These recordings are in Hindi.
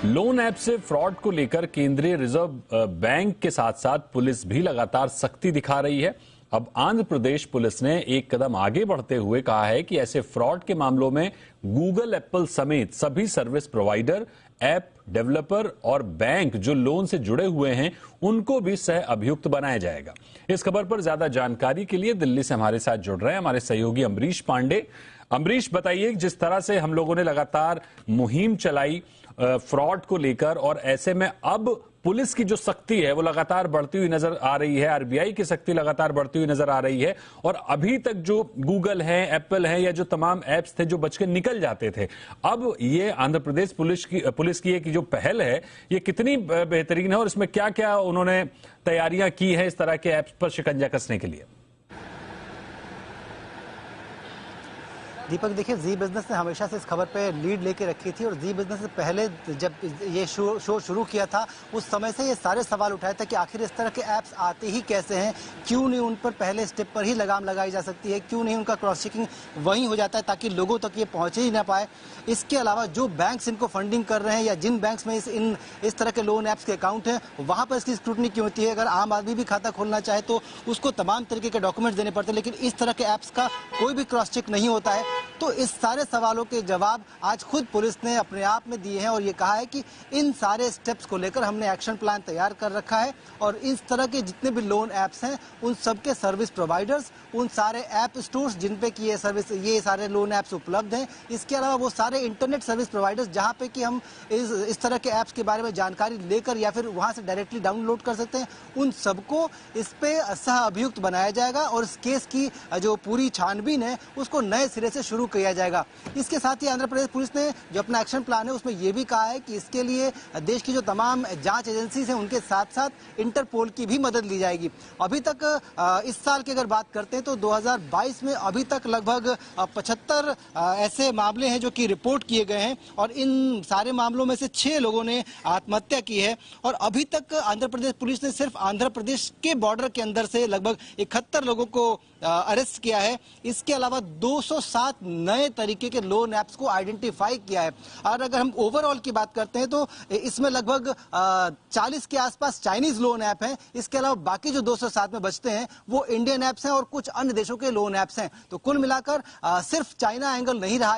लोन ऐप से फ्रॉड को लेकर केंद्रीय रिजर्व बैंक के साथ साथ पुलिस भी लगातार सख्ती दिखा रही है। अब आंध्र प्रदेश पुलिस ने एक कदम आगे बढ़ते हुए कहा है कि ऐसे फ्रॉड के मामलों में गूगल, एप्पल समेत सभी सर्विस प्रोवाइडर, ऐप डेवलपर और बैंक जो लोन से जुड़े हुए हैं उनको भी सह अभियुक्त बनाया जाएगा। इस खबर पर ज्यादा जानकारी के लिए दिल्ली से हमारे साथ जुड़ रहे हैं हमारे सहयोगी अमरीश पांडे। अमरीश, बताइए, जिस तरह से हम लोगों ने लगातार मुहिम चलाई फ्रॉड को लेकर और ऐसे में अब पुलिस की जो सख्ती है वो लगातार बढ़ती हुई नजर आ रही है, आरबीआई की सख्ती लगातार बढ़ती हुई नजर आ रही है और अभी तक जो गूगल है, एप्पल है या जो तमाम ऐप्स थे जो बच के निकल जाते थे, अब ये आंध्र प्रदेश पुलिस की एक जो पहल है ये कितनी बेहतरीन है और इसमें क्या क्या उन्होंने तैयारियां की है इस तरह के ऐप्स पर शिकंजा कसने के लिए? दीपक, देखिए, जी बिजनेस ने हमेशा से इस खबर पे लीड लेके रखी थी और जी बिजनेस से पहले जब ये शो शुरू किया था उस समय से ये सारे सवाल उठाए थे कि आखिर इस तरह के ऐप्स आते ही कैसे हैं, क्यों नहीं उन पर पहले स्टेप पर ही लगाम लगाई जा सकती है, क्यों नहीं उनका क्रॉस चेकिंग वहीं हो जाता है ताकि लोगों तक ये पहुंच ही ना पाए। इसके अलावा जो बैंक्स इनको फंडिंग कर रहे हैं या जिन बैंक्स में इस तरह के लोन ऐप्स के अकाउंट हैं वहां पर इसकी स्क्रूटनी क्यों होती है। अगर आम आदमी भी खाता खोलना चाहे तो उसको तमाम तरीके के डॉक्यूमेंट्स देने पड़ते हैं, लेकिन इस तरह के ऐप्स का कोई भी क्रॉस चेक नहीं होता है। तो इस सारे सवालों के जवाब आज खुद पुलिस ने अपने आप में दिए हैं और ये कहा है कि इन सारे स्टेप्स को लेकर हमने एक्शन प्लान तैयार कर रखा है और इस तरह के जितने भी लोन ऐप्स हैं उन सबके सर्विस प्रोवाइडर्स, उन सारे ऐप स्टोर्स जिन पे कि ये सारे लोन ऐप्स उपलब्ध हैं, इसके अलावा वो सारे इंटरनेट सर्विस प्रोवाइडर्स जहां पे कि हम इस तरह के ऐप्स के बारे में जानकारी लेकर या फिर वहां से डायरेक्टली डाउनलोड कर सकते हैं, उन सबको इस पे सह अभियुक्त बनाया जाएगा और इस केस की जो पूरी छानबीन है उसको नए सिरे से शुरू किया जाएगा। इसके साथ ही आंध्र प्रदेश पुलिस ने जो अपना एक्शन प्लान है उसमें यह भी कहा है कि इसके लिए देश की जो तमाम जांच एजेंसीज हैं उनके साथ साथ इंटरपोल की भी मदद ली जाएगी। अभी तक इस साल की अगर बात करते हैं तो 2022 में अभी तक लगभग 75 ऐसे मामले हैं जो कि रिपोर्ट किए गए हैं और इन सारे मामलों में से 6 लोगों ने आत्महत्या की है और अभी तक आंध्र प्रदेश पुलिस ने सिर्फ आंध्र प्रदेश के बॉर्डर के अंदर से लगभग 71 लोगों को अरेस्ट किया है। इसके अलावा 207 नए तरीके के लोन ऐप्स को आइडेंटिफाई किया है और अगर हम ओवरऑल की बात करते हैं तो इसमें लगभग 40 के आसपास चाइनीज लोन ऐप हैं। इसके अलावा बाकी जो 207 में बचते हैं वो इंडियन ऐप्स हैं और कुछ अन्य देशों के लोन ऐप्स हैं। तो कुल मिलाकर सिर्फ चाइना एंगल नहीं रहा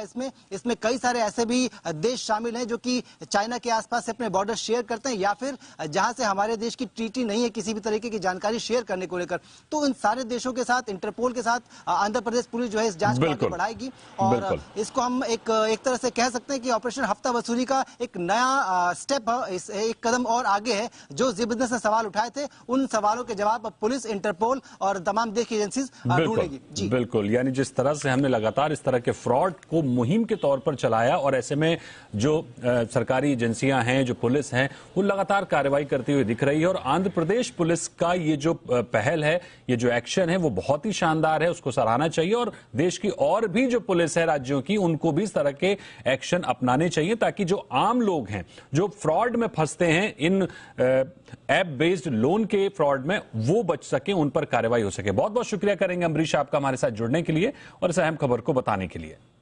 इसमें कई सारे ऐसे भी देश शामिल हैं जो कि चाइना के आसपास से अपने बॉर्डर शेयर करते हैं या फिर जहां से हमारे देश की ट्रीटी नहीं है किसी भी तरीके की जानकारी शेयर करने को लेकर। तो इन सारे देशों के साथ इंटरपोल के साथ आंध्र प्रदेश पुलिस जो है इस जांच को आगे बढ़ाएगी और इसको हम एक तरह से कह सकते हैं कि ऑपरेशन हफ्ता वसूली का एक नया स्टेप है, एक कदम और आगे है। जो जी बिजनेस ने सवाल उठाए थे उन सवालों के जवाब पुलिस, इंटरपोल और तमाम देश की एजेंसीज ढूंढेगी। जी बिल्कुल, यानी जिस तरह से हमने लगातार इस तरह के फ्रॉड को मुहिम के तौर पर चलाया और ऐसे में जो सरकारी एजेंसियां हैं, जो पुलिस हैं, वो लगातार कार्रवाई करती हुई दिख रही है और आंध्र प्रदेश पुलिस का ये जो पहल है, ये जो एक्शन है वो बहुत ही शानदार है, उसको सराहना चाहिए और देश की और भी जो पुलिस है राज्यों की उनको भी इस तरह के एक्शन अपनाने चाहिए ताकि जो आम लोग हैं जो फ्रॉड में फंसते हैं इन ऐप बेस्ड लोन के फ्रॉड में वो बच सके, उन पर कार्रवाई हो सके। बहुत बहुत शुक्रिया करेंगे अमरीश आपका हमारे साथ जुड़ने के लिए और इस अहम खबर को बताने के लिए।